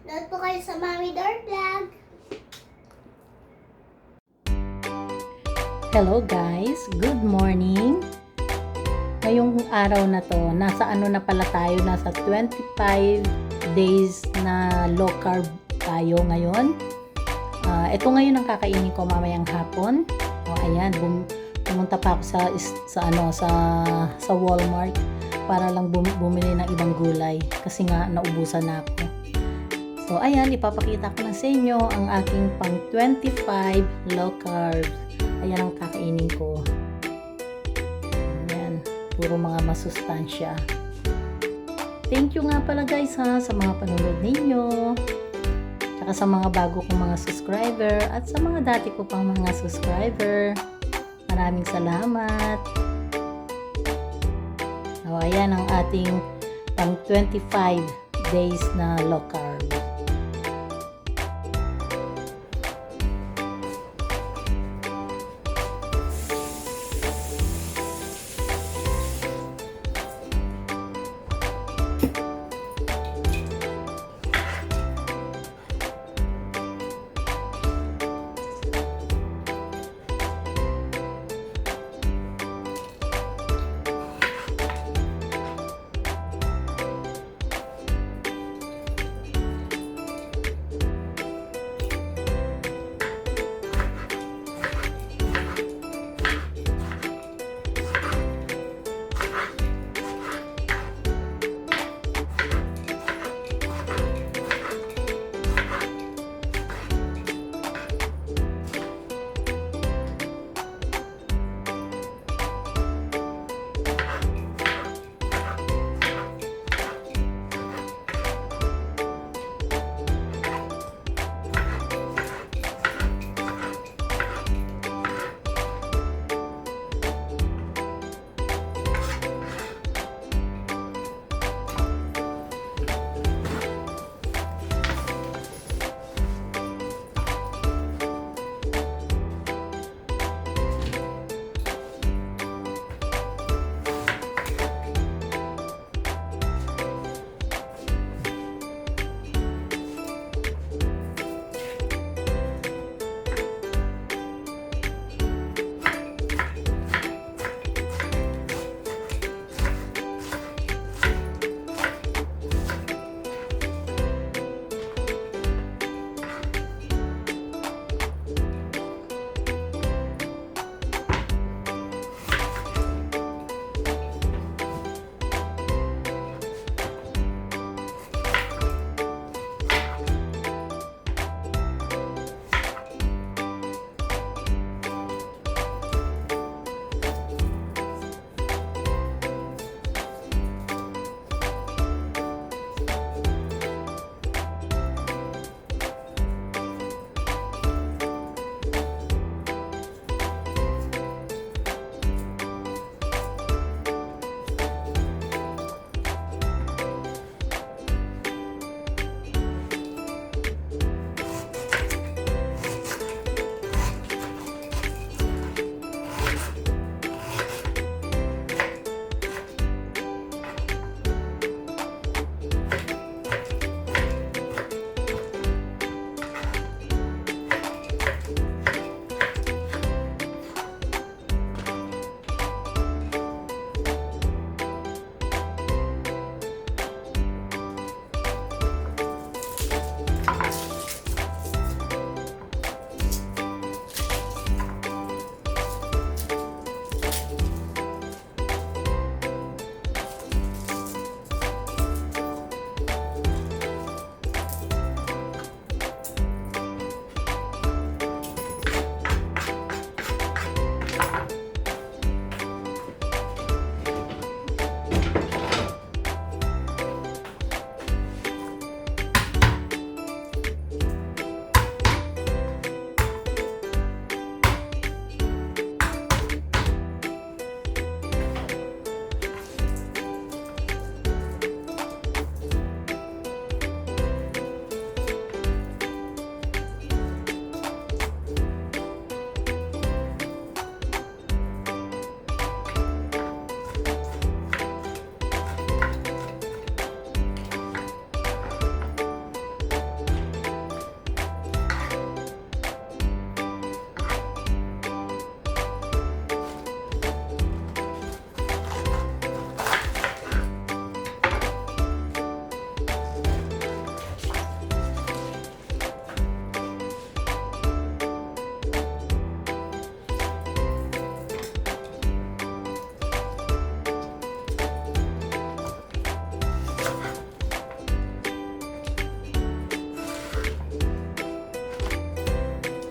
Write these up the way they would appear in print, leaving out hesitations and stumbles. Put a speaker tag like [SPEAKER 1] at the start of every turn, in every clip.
[SPEAKER 1] Nood po kayo sa Mommy Door Vlog.
[SPEAKER 2] Hello guys, good morning. Ngayong araw na to, nasa ano na pala tayo, nasa 25 days na low carb tayo ngayon. Ito ngayon ang kakainin ko mamayang hapon. Ayan, pumunta pa ako sa Walmart para lang bumili ng ibang gulay kasi nga naubusan na ako. So ayan, ipapakita ko na sa inyo ang aking pang 25 low carb. Ayan ang kakainin ko. Ayan, puro mga masustansya. Thank you nga pala guys sa mga panonood ninyo. Tsaka sa mga bago kong mga subscriber at sa mga dati ko pang mga subscriber. Maraming salamat. So, ayan ang ating pang 25 days na low carb.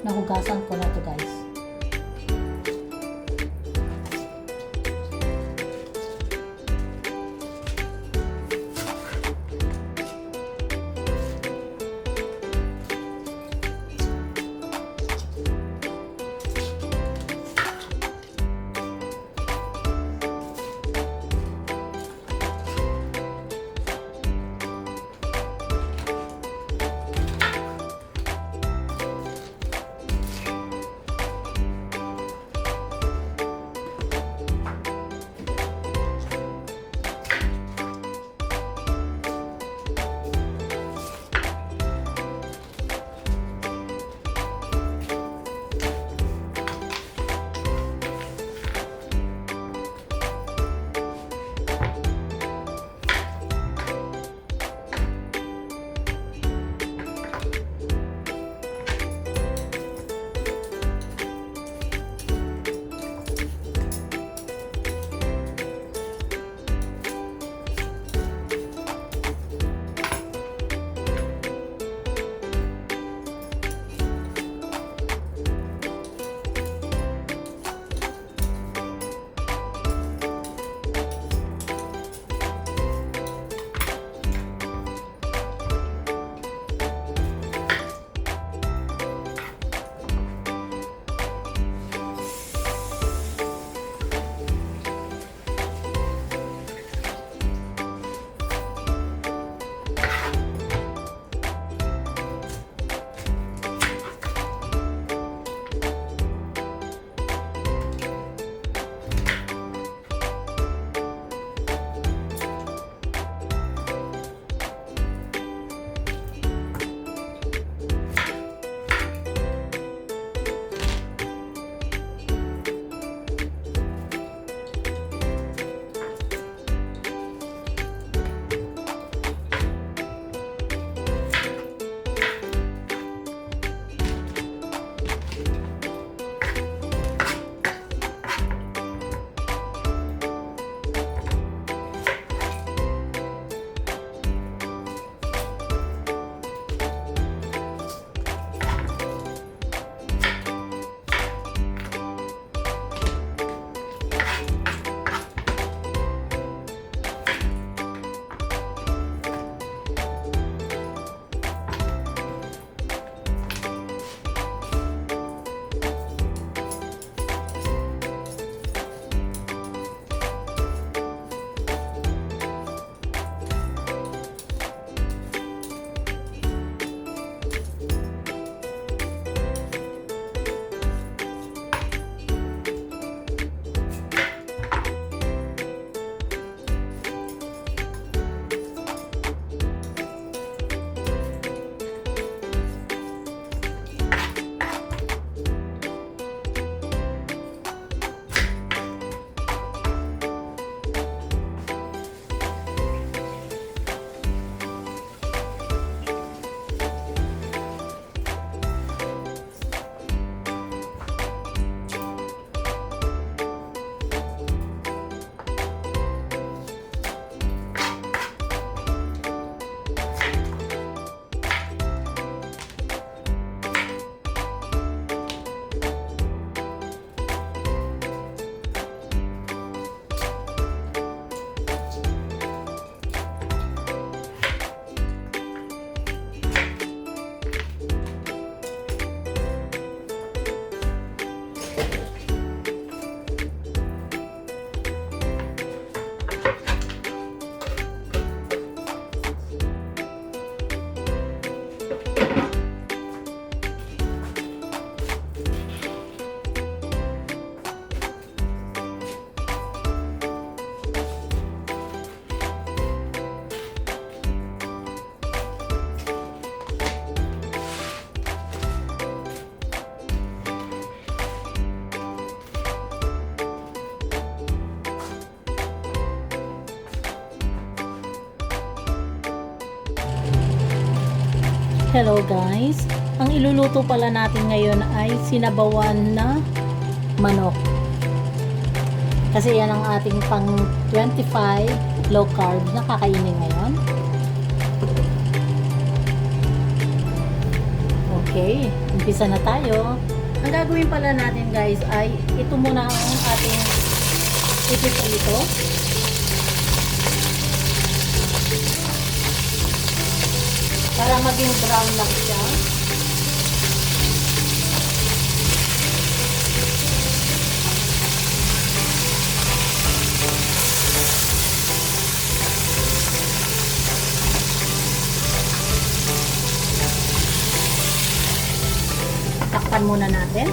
[SPEAKER 2] Nahugasan ko na to guys. Hello guys! Ang iluluto pala natin ngayon ay sinabawan na manok. Kasi yan ang ating pang 25 low carb na kakainin ngayon. Okay, umpisa na tayo. Ang gagawin pala natin guys ay ito muna ang ating ipiprito. Para maging brown lang siya. Takpan muna natin.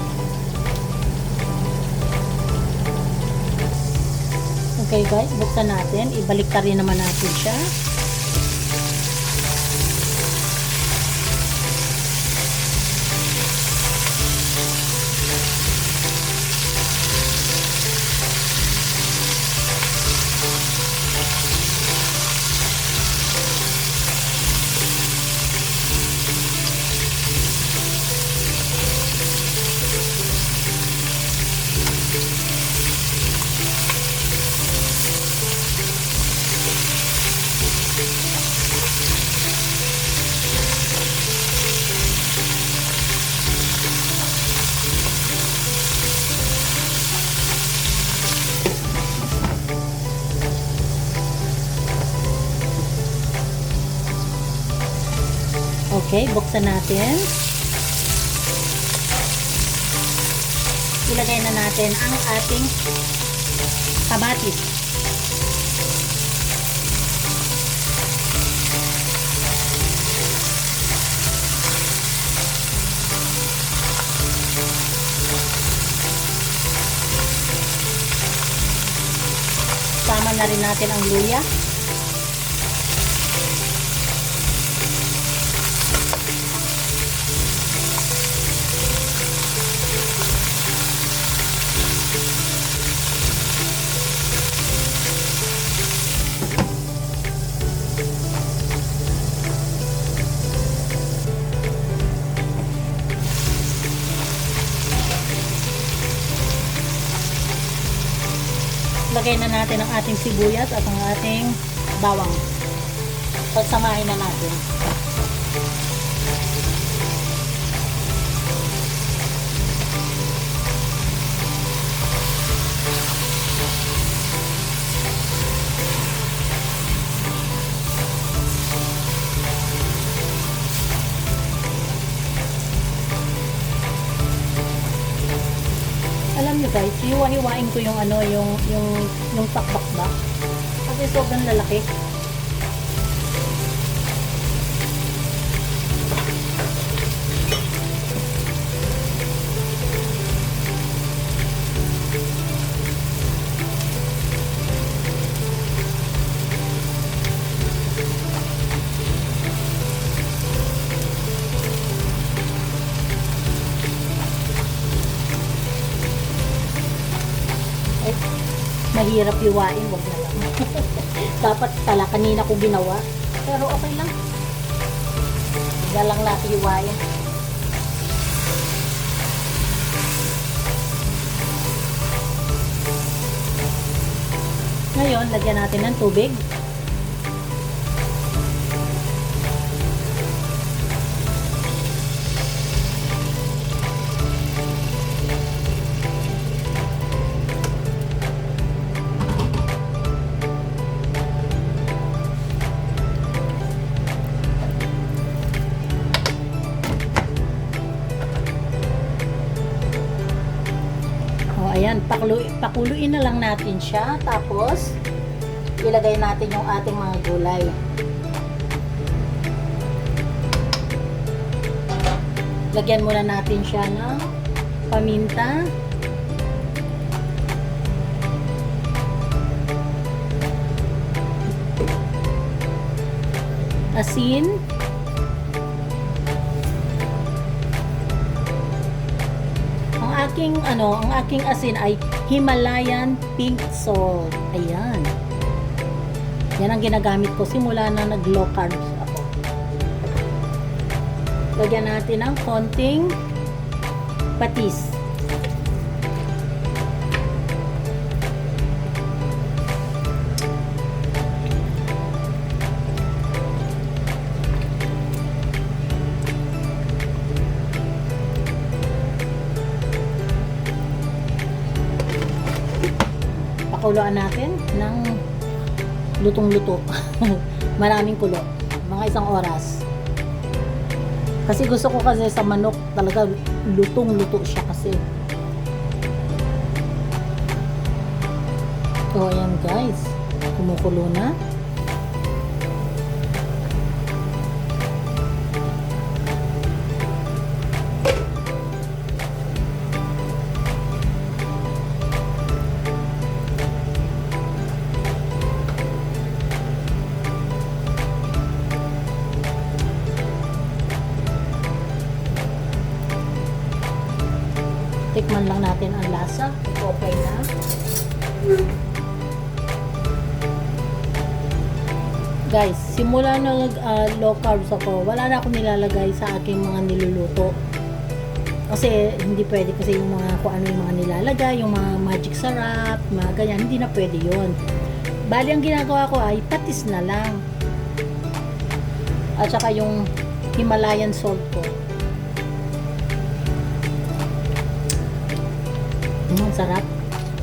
[SPEAKER 2] Okay guys, buksan natin. Ibalik ka rin naman natin siya. Okay, buksan natin. Ilagay na natin ang ating kamatis. Sama na rin natin ang luya. Lagay na natin ang ating sibuyas at ang ating bawang. Pagsamahin na natin. Alam niyo guys, hiwa-hiwain ko yung ano, yung pakbak ba? Kasi sobrang lalaki. Mahirap hiwain, wag na lang. Dapat pala kanina ko ginawa. Pero okay lang. Galang natin hiwain. Ngayon, lagyan natin ng tubig. Ayan, pakuluin na lang natin siya. Tapos, ilagay natin yung ating mga gulay. Lagyan muna natin siya ng paminta. Asin. Ang aking asin ay Himalayan pink salt. Ayan. Yan ang ginagamit ko simula na nag-low carbs ako. Lagyan natin ng konting patis. pakuluan natin ng lutong-luto. Maraming kulo. Mga 1 oras. Kasi gusto ko kasi sa manok talaga lutong-luto siya kasi. So, ayan guys. Kumukulo na. Tikman lang natin ang lasa. Okay na. Guys, simula na low carbs ako, wala na akong nilalagay sa aking mga niluluto. Kasi hindi pwede kasi yung mga kung ano yung mga nilalagay, yung mga magic sarap, mga ganyan, hindi na pwede yun. Bali, ang ginagawa ko ay patis na lang. At saka yung Himalayan salt ko. Ang sarap.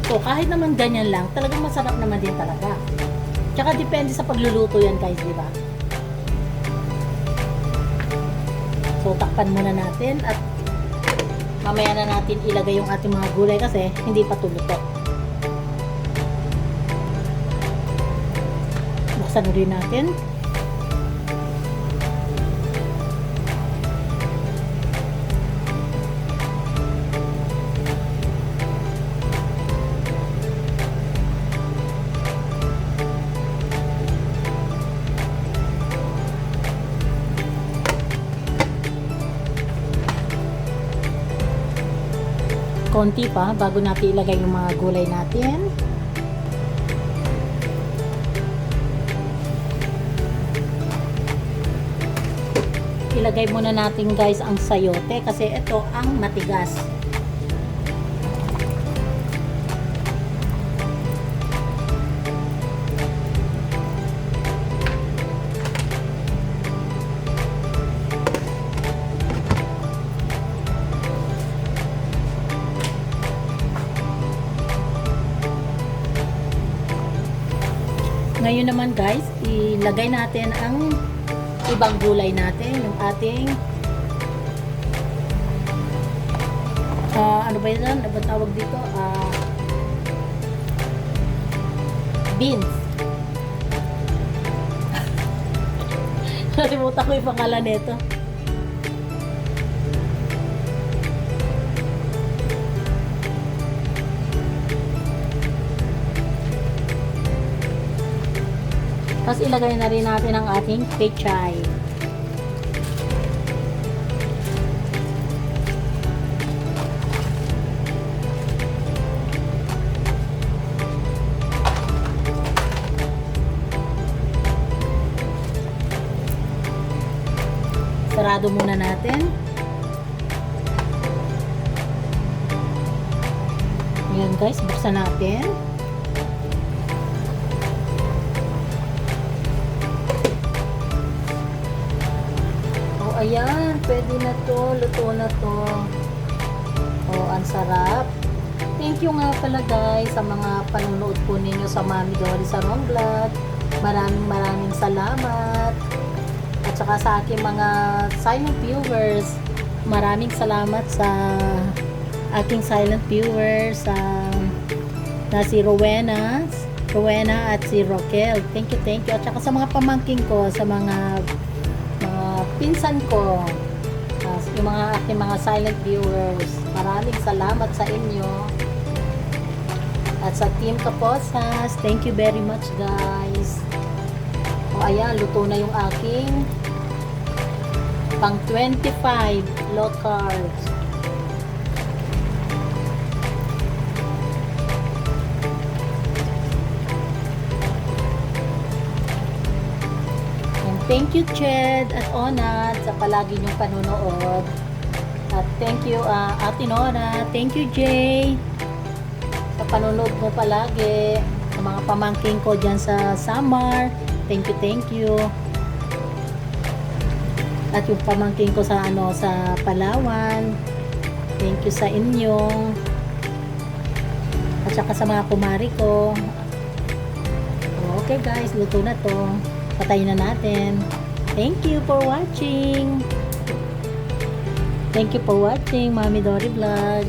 [SPEAKER 2] So, kahit naman ganyan lang, talagang masarap naman din talaga. Tsaka depende sa pagluluto yan guys, di ba? So, takpan muna natin at mamaya na natin ilagay yung ating mga gulay kasi hindi pa tuluto. Buksan rin natin. Konti pa bago natin ilagay yung mga gulay natin. Ilagay muna natin guys ang sayote kasi ito ang matigas. Ngayon naman guys, ilagay natin ang ibang gulay natin, yung ating ano ba yan? Ano ba tawag dito? Beans. Nalimutan ko yung pangalan nito. Tapos ilagay na rin natin ang ating pechay. Sarado muna natin. Ayan guys, buksan natin. Ayan, pwede na to, luto na to. Oh, ang sarap. Thank you nga pala guys sa mga panunood po ninyo sa Mami Dory Sarong Vlog. Maraming salamat. At saka sa aking mga silent viewers, maraming salamat sa aking silent viewers na si Rowena at si Roquel. Thank you. At saka sa mga pamangking ko, sa mga pinsan ko, yung mga aking mga silent viewers, maraming salamat sa inyo. At sa Team Kaposas, thank you very much guys. O ayan, luto na yung aking pang 25 low carbs. Thank you, Ched at Onat, sa palagi niyong panunood. At thank you, Ate Nora. Thank you, Jay, sa panunood mo palagi. Sa mga pamangking ko dyan sa Samar, thank you. At yung pamangking ko sa sa Palawan, thank you sa inyo. At At saka sa mga kumari ko. Okay guys, luto na to. Patayin na natin. Thank you for watching. Thank you for watching Mami Dory Vlog.